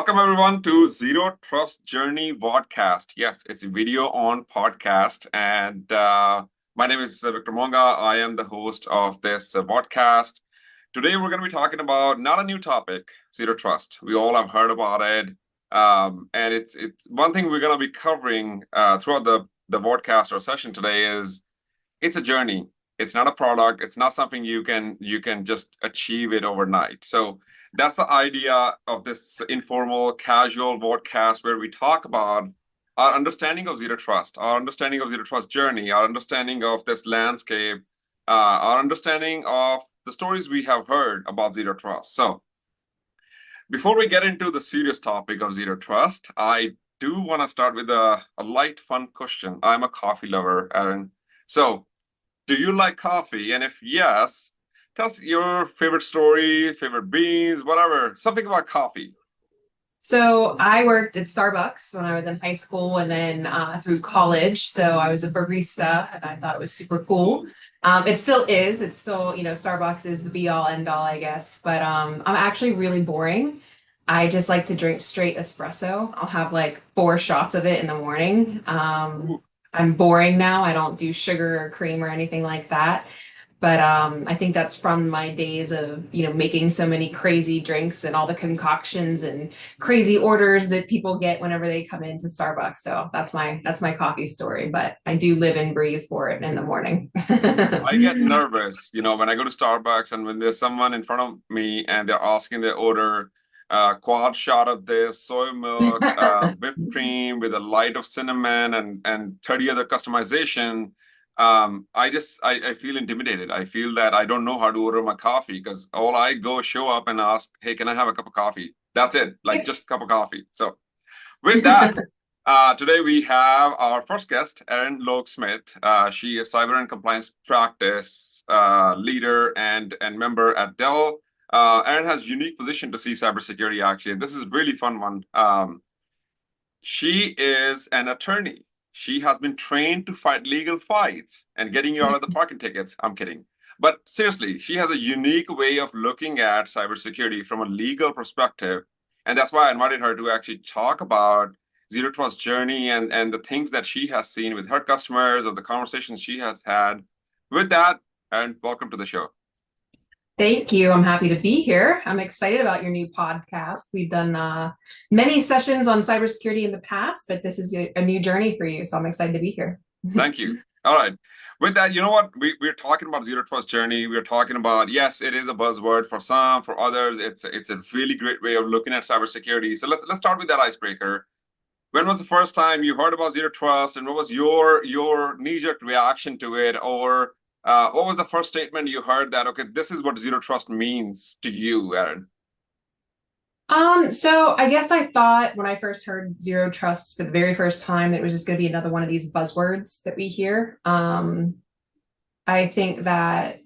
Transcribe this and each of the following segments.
Welcome everyone to Zero Trust Journey podcast. Yes, it's a video on podcast, and my name is Victor Monga. I am the host of this podcast. Today we're going to be talking about not a new topic, zero trust. We all have heard about it, and it's one thing we're going to be covering throughout the podcast or session today is it's a journey. It's not a product. It's not something you can just achieve it overnight. So that's the idea of this informal, casual podcast where we talk about our understanding of zero trust, our understanding of zero trust journey, our understanding of this landscape, our understanding of the stories we have heard about zero trust. So before we get into the serious topic of zero trust, I do want to start with a light, fun question. I'm a coffee lover, Aaron. So do you like coffee? And if yes, tell us your favorite story, favorite beans, whatever, something about coffee. So I worked at Starbucks when I was in high school and then through college. So I was a barista and I thought it was super cool. It still is. It's still, Starbucks is the be all end all, I guess. But I'm actually really boring. I just like to drink straight espresso. I'll have like 4 shots of it in the morning. Ooh. I'm boring now. I don't do sugar or cream or anything like that. But I think that's from my days of, making so many crazy drinks and all the concoctions and crazy orders that people get whenever they come into Starbucks. So that's my coffee story, but I do live and breathe for it in the morning. I get nervous, when I go to Starbucks and when there's someone in front of me and they're asking their order, quad shot of this, soy milk, whipped cream with a light of cinnamon and 30 other customization. I feel intimidated. I feel that I don't know how to order my coffee because all I go show up and ask, hey, can I have a cup of coffee? That's it, like just a cup of coffee. So with that, today we have our first guest, Erin Logue-Smith. She is cyber and compliance practice leader and member at Dell. Erin has a unique position to see cybersecurity actually. This is a really fun one. She is an attorney. She has been trained to fight legal fights and getting you out of the parking tickets. I'm kidding. But seriously, she has a unique way of looking at cybersecurity from a legal perspective. And that's why I invited her to actually talk about Zero Trust journey and the things that she has seen with her customers or the conversations she has had. With that, and welcome to the show. Thank you. I'm happy to be here. I'm excited about your new podcast. We've done many sessions on cybersecurity in the past, but this is a new journey for you. So I'm excited to be here. Thank you. All right. With that, you know what? We're talking about zero trust journey. We're talking about, yes, it is a buzzword for some, for others. It's a really great way of looking at cybersecurity. So let's start with that icebreaker. When was the first time you heard about zero trust, and what was your knee-jerk reaction to it, or what was the first statement you heard that okay, this is what zero trust means to you, Aaron? So I guess I thought when I first heard zero trust for the very first time, it was just going to be another one of these buzzwords that we hear. I think that,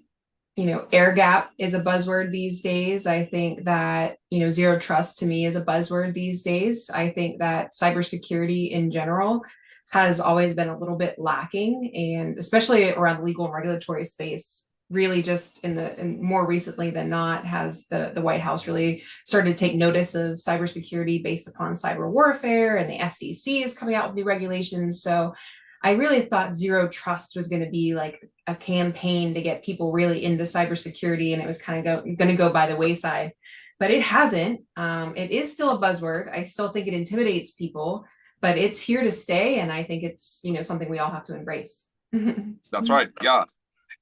air gap is a buzzword these days. I think that, zero trust to me is a buzzword these days. I think that cybersecurity in general has always been a little bit lacking, and especially around the legal and regulatory space. Really, just in more recently than not, has the White House really started to take notice of cybersecurity based upon cyber warfare, and the SEC is coming out with new regulations. So I really thought zero trust was going to be like a campaign to get people really into cybersecurity, and it was kind of going to go by the wayside. But it hasn't. It is still a buzzword. I still think it intimidates people, but it's here to stay, and I think it's something we all have to embrace. That's right. Yeah.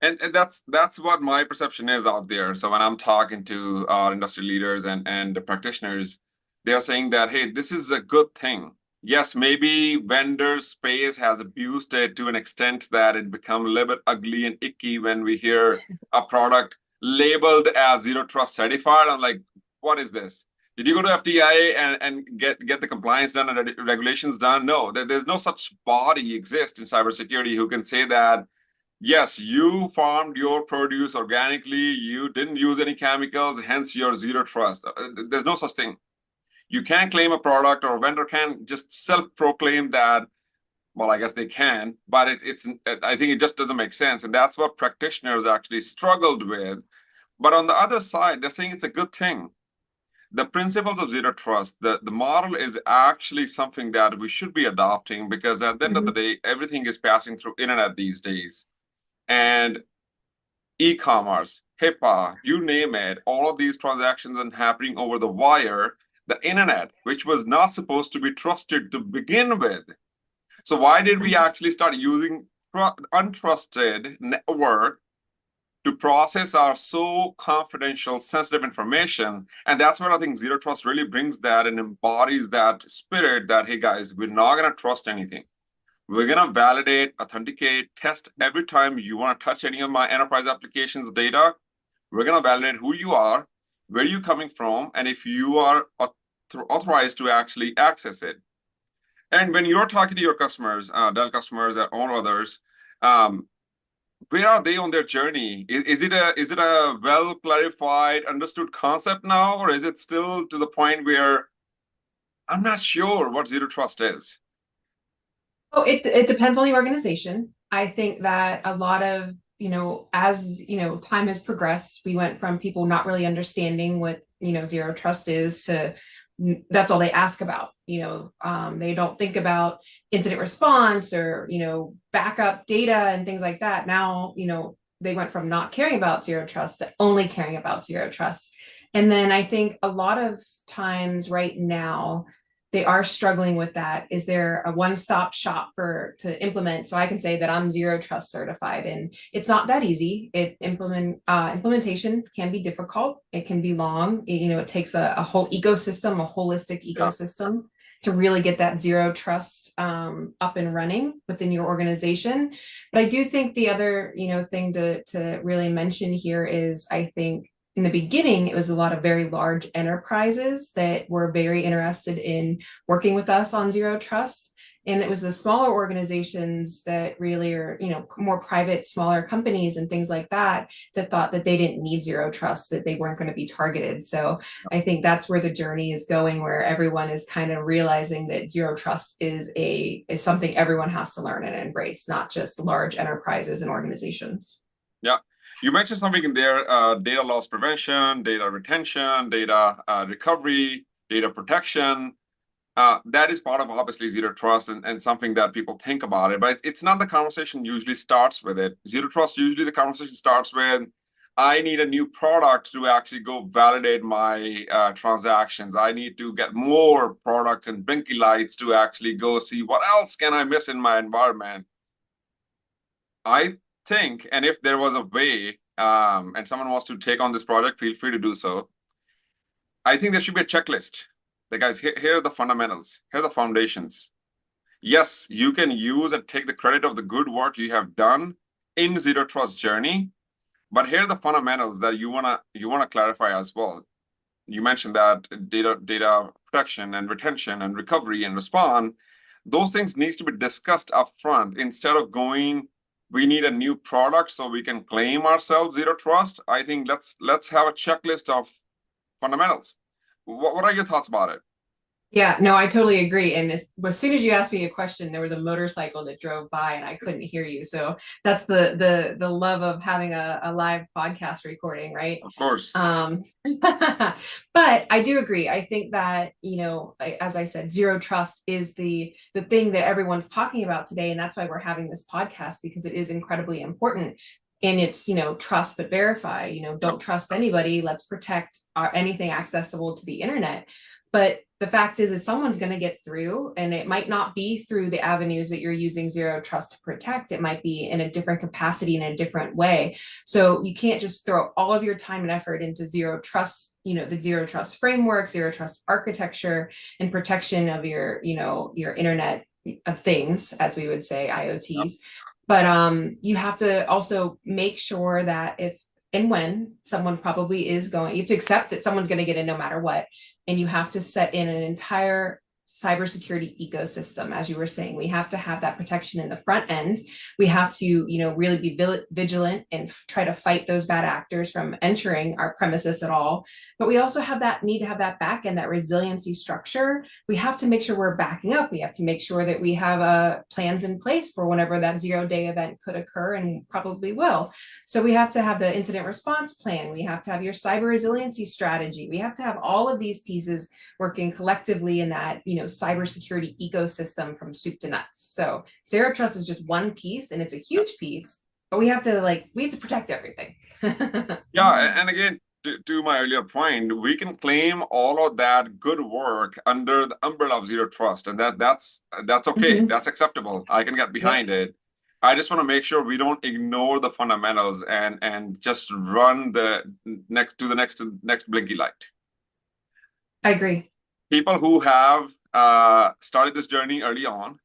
And that's what my perception is out there. So when I'm talking to our industry leaders and the practitioners, they're saying that, hey, this is a good thing. Yes, maybe vendor space has abused it to an extent that it become a little bit ugly and icky when we hear a product labeled as zero trust certified. I'm like, what is this? Did you go to FDI and get the compliance done and regulations done? No, there's no such body exist in cybersecurity who can say that yes, you farmed your produce organically, you didn't use any chemicals, hence your zero trust. There's no such thing. You can't claim a product, or a vendor can just self-proclaim that. Well, I guess they can, but I think it just doesn't make sense. And that's what practitioners actually struggled with. But on the other side, they're saying it's a good thing. the principles of zero trust, the model is actually something that we should be adopting, because at the end of the day, everything is passing through internet these days. And e-commerce, HIPAA, you name it, all of these transactions are happening over the wire, the internet, which was not supposed to be trusted to begin with. So why did we actually start using untrusted network to process our so confidential, sensitive information? And that's where I think zero trust really brings that and embodies that spirit that, hey guys, we're not going to trust anything. We're going to validate, authenticate, test every time you want to touch any of my enterprise applications data. We're going to validate who you are, where you're coming from, and if you are authorized to actually access it. And when you're talking to your customers, Dell customers or others, where are they on their journey? Is it a well clarified, understood concept now, or is it still to the point where I'm not sure what zero trust is? Oh, it depends on the organization. I think that a lot of, as, time has progressed, we went from people not really understanding what, zero trust is to that's all they ask about. They don't think about incident response or, backup data and things like that. Now, they went from not caring about zero trust to only caring about zero trust. And then I think a lot of times right now, they are struggling with that. Is there a one-stop shop to implement? So I can say that I'm zero trust certified, and it's not that easy. Implementation can be difficult. It can be long. It takes a whole ecosystem, a holistic ecosystem to really get that zero trust up and running within your organization. But I do think the other, thing to really mention here is, I think in the beginning, it was a lot of very large enterprises that were very interested in working with us on zero trust. And it was the smaller organizations that really are, more private, smaller companies and things like that thought that they didn't need zero trust, that they weren't going to be targeted. So I think that's where the journey is going, where everyone is kind of realizing that zero trust is something everyone has to learn and embrace, not just large enterprises and organizations. Yeah. You mentioned something in there, data loss prevention, data retention, data recovery, data protection. That is part of obviously zero trust and something that people think about it, but it's not the conversation usually starts with it. Zero trust, usually the conversation starts with, I need a new product to actually go validate my transactions. I need to get more products and blinky lights to actually go see what else can I miss in my environment. I think, and if there was a way, and someone wants to take on this project, feel free to do so. I think there should be a checklist. The guys, here are the fundamentals. Here are the foundations. Yes, you can use and take the credit of the good work you have done in zero trust journey, but here are the fundamentals that you wanna clarify as well. You mentioned that data protection and retention and recovery and response. Those things needs to be discussed up front instead of going, we need a new product so we can claim ourselves zero trust. I think let's have a checklist of fundamentals. What are your thoughts about it? Yeah, no, I totally agree. And as soon as you asked me a question, there was a motorcycle that drove by and I couldn't hear you. So that's the love of having a live podcast recording, right? Of course. But I do agree. I think that, as I said, zero trust is the thing that everyone's talking about today. And that's why we're having this podcast, because it is incredibly important. And it's, trust but verify, don't trust anybody. Let's protect anything accessible to the internet. But the fact is someone's going to get through, and it might not be through the avenues that you're using zero trust to protect. It might be in a different capacity, in a different way. So you can't just throw all of your time and effort into zero trust, the zero trust framework, zero trust architecture, and protection of your internet of things, as we would say, IoTs. But you have to also make sure that if and when someone probably is going, you have to accept that someone's going to get in no matter what. And you have to set in an entire cybersecurity ecosystem. As you were saying, we have to have that protection in the front end. We have to, really be vigilant and try to fight those bad actors from entering our premises at all. but we also need to have that back end, that resiliency structure. We have to make sure we're backing up. We have to make sure that we have plans in place for whenever that 0-day event could occur, and probably will. So we have to have the incident response plan. We have to have your cyber resiliency strategy. We have to have all of these pieces working collectively in that, cybersecurity ecosystem from soup to nuts. So zero trust is just one piece, and it's a huge piece, but we have to protect everything. Yeah, and again, to my earlier point, we can claim all of that good work under the umbrella of zero trust, and that's okay. Mhm. That's acceptable. I can get behind it. I just want to make sure we don't ignore the fundamentals and just run the next blinky light. I agree. People who have started this journey early on,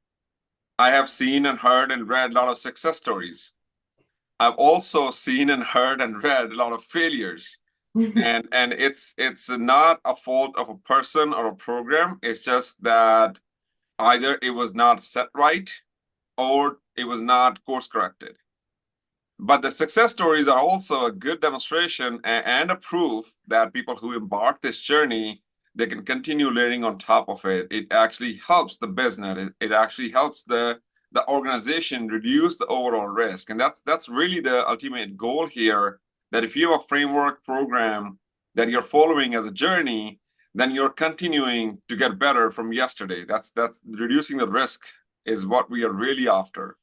I have seen and heard and read a lot of success stories. I've also seen and heard and read a lot of failures. And it's not a fault of a person or a program. It's just that either it was not set right or it was not course corrected. But the success stories are also a good demonstration and a proof that people who embark this journey, they can continue learning on top of it. It actually helps the business. It actually helps the organization reduce the overall risk. And that's really the ultimate goal here, that if you have a framework program that you're following as a journey, then you're continuing to get better from yesterday. That's reducing the risk is what we are really after.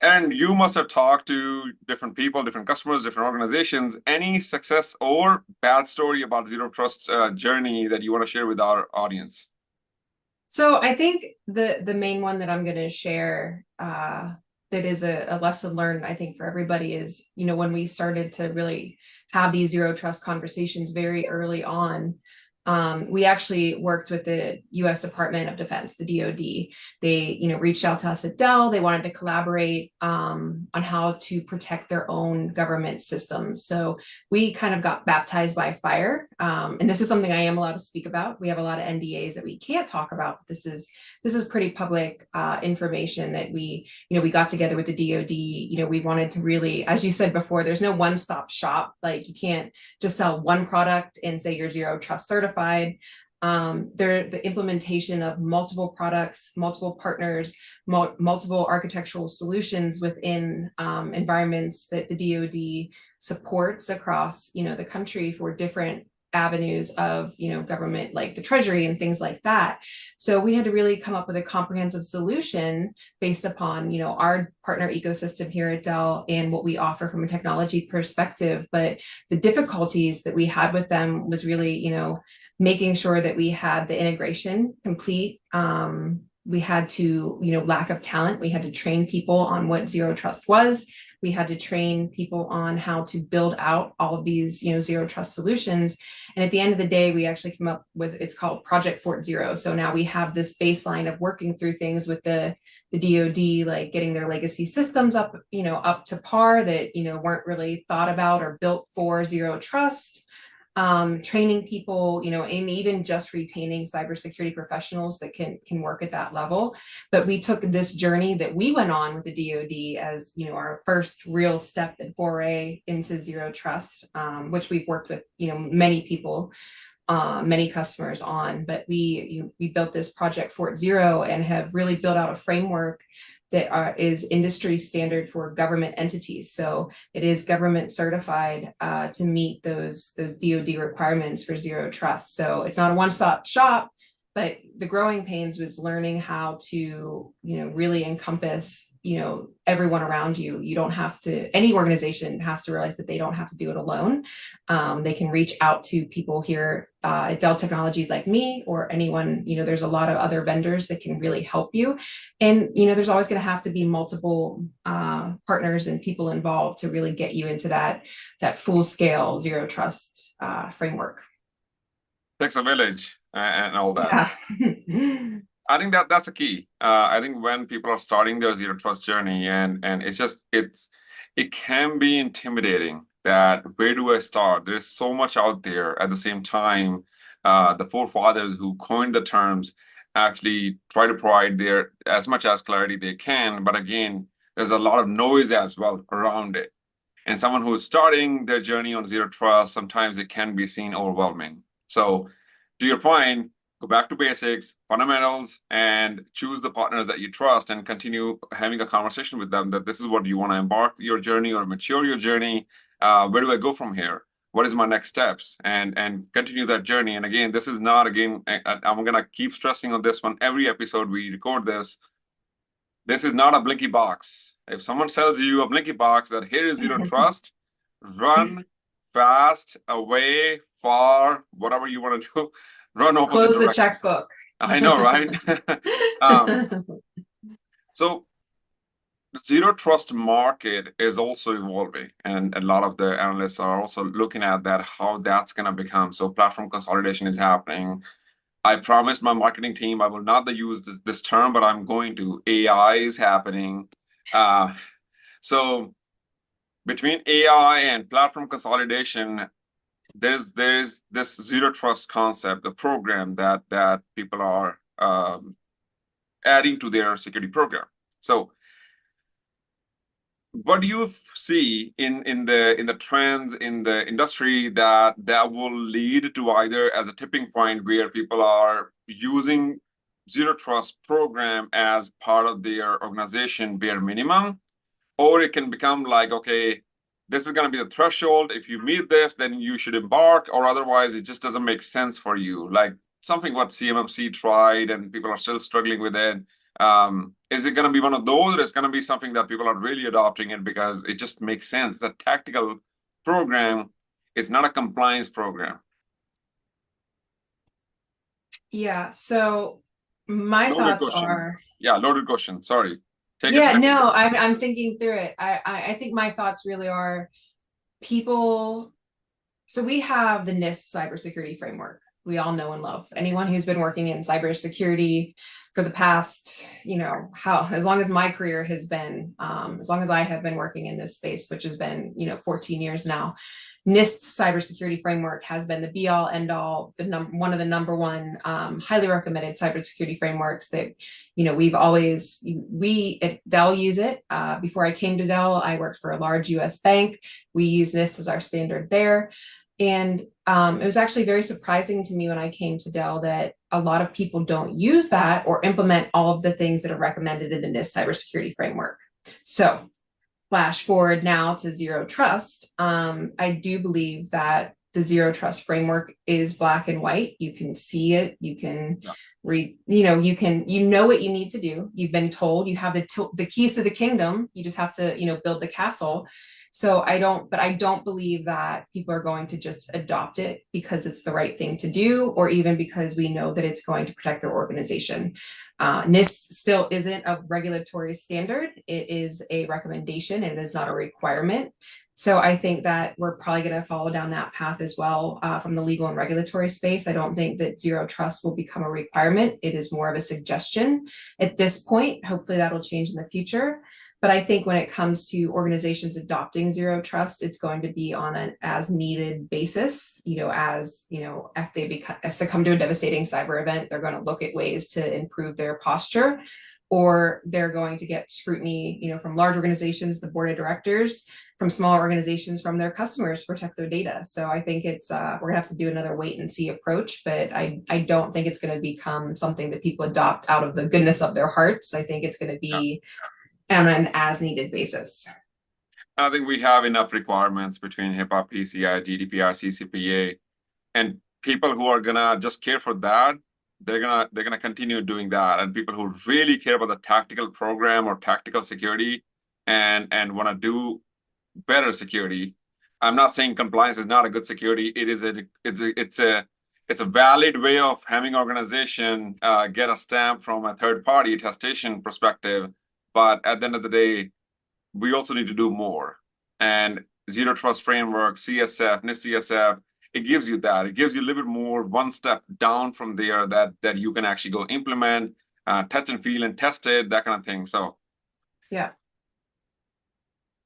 And you must have talked to different people, different customers, different organizations. Any success or bad story about zero trust journey that you want to share with our audience? So I think the main one that I'm going to share that is a lesson learned, I think, for everybody is, when we started to really have these zero trust conversations very early on, we actually worked with the U.S. Department of Defense, the DoD. They, reached out to us at Dell. They wanted to collaborate on how to protect their own government systems. So we kind of got baptized by fire. And this is something I am allowed to speak about. We have a lot of NDAs that we can't talk about. This is pretty public information that we got together with the DoD. We wanted to really, as you said before, there's no one-stop shop. Like, you can't just sell one product and say you're zero trust certified. The implementation of multiple products, multiple partners, multiple architectural solutions within environments that the DoD supports across the country for different avenues of government, like the Treasury and things like that. So we had to really come up with a comprehensive solution based upon our partner ecosystem here at Dell and what we offer from a technology perspective. But the difficulties that we had with them was really making sure that we had the integration complete. We had to, lack of talent. We had to train people on what zero trust was. We had to train people on how to build out all of these, zero trust solutions. And at the end of the day, we actually came up with, it's called Project Fort Zero. So now we have this baseline of working through things with the DoD, like getting their legacy systems up, up to par that, weren't really thought about or built for zero trust. Training people, and even just retaining cybersecurity professionals that can work at that level. But we took this journey that we went on with the DoD as, our first real step and foray into zero trust, which we've worked with, many people, many customers on. But we built this Project Fort Zero and have really built out a framework that is industry standard for government entities. So it is government certified to meet those DoD requirements for zero trust. So it's not a one-stop shop, but the growing pains was learning how to, really encompass, everyone around you. You don't have to, any organization has to realize that they don't have to do it alone. They can reach out to people here at Dell Technologies like me or anyone, there's a lot of other vendors that can really help you. And, there's always going to have to be multiple partners and people involved to really get you into that full scale zero trust framework. Takes a village and all that. Yeah. I think that's a key. I think when people are starting their zero trust journey, and it can be intimidating that where do I start? There's so much out there. At the same time, the forefathers who coined the terms actually try to provide their as much as clarity they can. But again, there's a lot of noise as well around it. And someone who is starting their journey on zero trust, sometimes it can be seen overwhelming. So to your point, go back to basics, fundamentals, and choose the partners that you trust and continue having a conversation with them that this is what you want to embark your journey or mature your journey. Where do I go from here? What is my next steps? And continue that journey. And again, this is not, again, I'm going to keep stressing on this one. Every episode we record this is not a blinky box. If someone sells you a blinky box that here is zero trust, run fast, away, far, whatever you want to do, run opposite Close the direction. checkbook. I know, right? So zero trust market is also evolving, and a lot of the analysts are also looking at that, how that's going to become. So platform consolidation is happening. I promised my marketing team I will not use this term, but I'm going to. AI is happening. So between AI and platform consolidation, there's this zero trust concept, the program that people are adding to their security program. So what do you see in the trends in the industry that will lead to either as a tipping point where people are using zero trust program as part of their organization bare minimum, or it can become like, okay, this is going to be the threshold. If you meet this, then you should embark, or otherwise it just doesn't make sense for you. Like something what CMMC tried and people are still struggling with it. Is it going to be one of those, or is it going to be something that people are really adopting it because it just makes sense? The tactical program is not a compliance program. Yeah, so my Loaded thoughts question. are, Yeah, loaded question. Sorry. Take yeah, it. no, I'm thinking through it. I think my thoughts really are people. So we have the NIST cybersecurity framework. We all know and love. Anyone who's been working in cybersecurity for the past, as long as my career has been, as long as I have been working in this space, which has been, 14 years now, NIST cybersecurity framework has been the be all end all, one of the number one highly recommended cybersecurity frameworks that, we at Dell use it. Before I came to Dell, I worked for a large US bank. We use NIST as our standard there. And it was actually very surprising to me when I came to Dell that a lot of people don't use that or implement all of the things that are recommended in the NIST cybersecurity framework. So flash forward now to zero trust. I do believe that the zero trust framework is black and white. You can see it. You can read. You know what you need to do. You've been told you have the keys to the kingdom. You just have to build the castle. So I don't believe that people are going to just adopt it because it's the right thing to do, or even because we know that it's going to protect their organization. NIST still isn't a regulatory standard. It is a recommendation and it is not a requirement. So I think that we're probably going to follow down that path as well from the legal and regulatory space. I don't think that zero trust will become a requirement. It is more of a suggestion at this point. Hopefully that'll change in the future. But I think when it comes to organizations adopting zero trust, it's going to be on an as needed basis. If they succumb to a devastating cyber event, they're going to look at ways to improve their posture, or they're going to get scrutiny, from large organizations, the board of directors, from small organizations, from their customers to protect their data. So I think it's we're gonna have to do another wait and see approach, but I don't think it's going to become something that people adopt out of the goodness of their hearts. I think it's going to be on an as needed basis. I think we have enough requirements between HIPAA, PCI, GDPR, CCPA, and people who are gonna just care for that, they're gonna continue doing that. And people who really care about the tactical program or tactical security and want to do better security. I'm not saying compliance is not a good security. It's a valid way of having organization get a stamp from a third party attestation perspective. But at the end of the day, we also need to do more. And zero trust framework, CSF, NIST CSF, it gives you that. It gives you a little bit more, one step down from there that you can actually go implement, touch and feel and test it, that kind of thing. So yeah.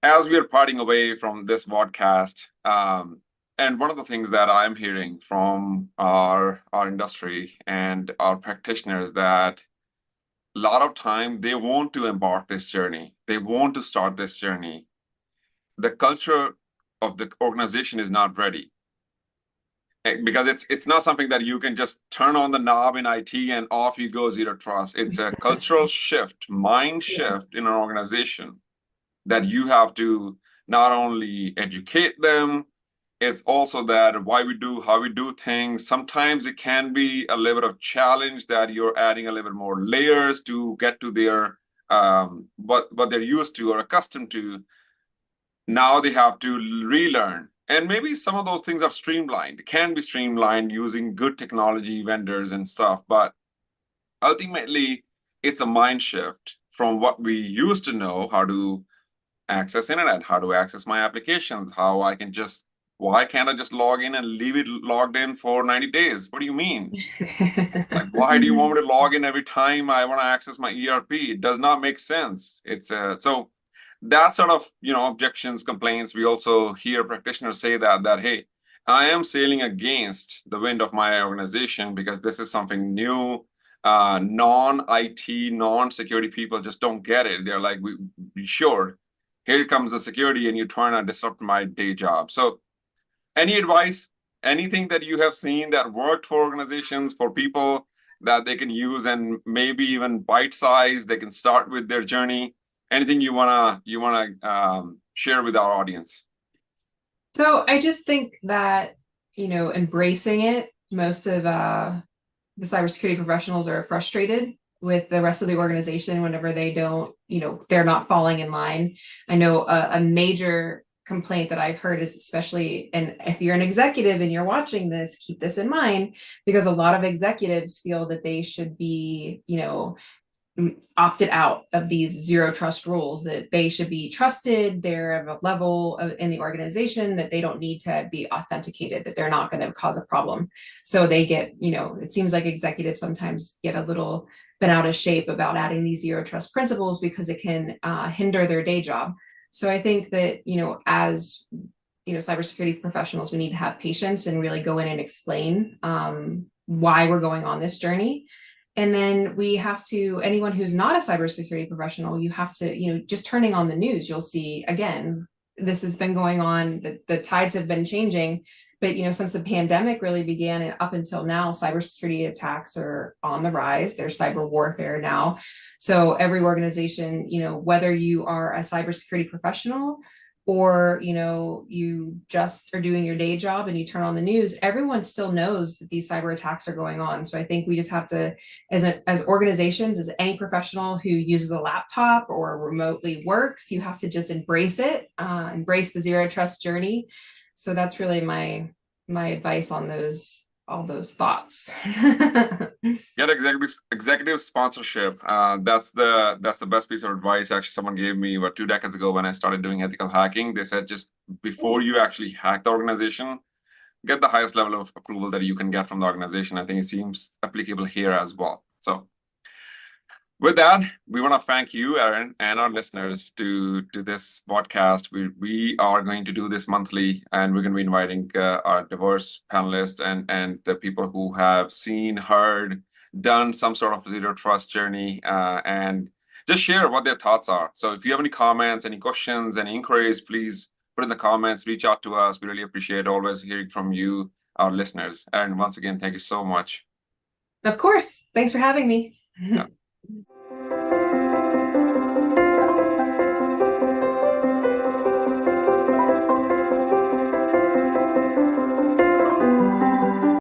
As we are parting away from this podcast, and one of the things that I'm hearing from our industry and our practitioners that a lot of time they want to embark this journey. They want to start this journey. the culture of the organization is not ready. Because it's not something that you can just turn on the knob in IT and off you go, zero trust. It's a cultural shift, mind shift in an organization that you have to not only educate them, it's also that why we do, how we do things. Sometimes it can be a level of challenge that you're adding a little more layers to get to their what they're used to or accustomed to. Now they have to relearn. And maybe some of those things are streamlined, can be streamlined using good technology vendors and stuff. But ultimately, it's a mind shift from what we used to know, how to access internet, how to access my applications, how I can just, why can't I just log in and leave it logged in for 90 days? What do you mean? Like, why do you want me to log in every time I want to access my ERP? It does not make sense. It's so that sort of, objections, complaints. We also hear practitioners say that hey, I am sailing against the wind of my organization because this is something new. Non-IT, non-security people just don't get it. They're like, sure, here comes the security and you're trying to disrupt my day job. So any advice, anything that you have seen that worked for organizations, for people that they can use and maybe even bite size, they can start with their journey? Anything you wanna share with our audience? So I just think that, embracing it, most of the cybersecurity professionals are frustrated with the rest of the organization whenever they don't, they're not falling in line. I know a major complaint that I've heard is, especially, and if you're an executive and you're watching this, keep this in mind, because a lot of executives feel that they should be, opted out of these zero trust rules, that they should be trusted, they're of a level in the organization that they don't need to be authenticated, that they're not going to cause a problem. So they get, it seems like executives sometimes get a little bent out of shape about adding these zero trust principles because it can hinder their day job. So I think that, as cybersecurity professionals, we need to have patience and really go in and explain why we're going on this journey. And then we have to, anyone who's not a cybersecurity professional, you have to, just turning on the news, you'll see, again, this has been going on, the tides have been changing, but, since the pandemic really began and up until now, cybersecurity attacks are on the rise. There's cyber warfare now. So every organization, whether you are a cybersecurity professional or, you just are doing your day job and you turn on the news, everyone still knows that these cyber attacks are going on. So I think we just have to, as organizations, as any professional who uses a laptop or remotely works, you have to just embrace it, embrace the zero trust journey. So that's really my advice on all those thoughts. Get executive sponsorship. That's the best piece of advice actually someone gave me about 2 decades ago when I started doing ethical hacking. They said, just before you actually hack the organization, get the highest level of approval that you can get from the organization. I think it seems applicable here as well. So with that, we want to thank you, Aaron, and our listeners to this podcast. We are going to do this monthly, and we're going to be inviting our diverse panelists and the people who have seen, heard, done some sort of zero trust journey, and just share what their thoughts are. So if you have any comments, any questions, any inquiries, please put in the comments, reach out to us. We really appreciate always hearing from you, our listeners. And once again, thank you so much. Of course. Thanks for having me. Yeah.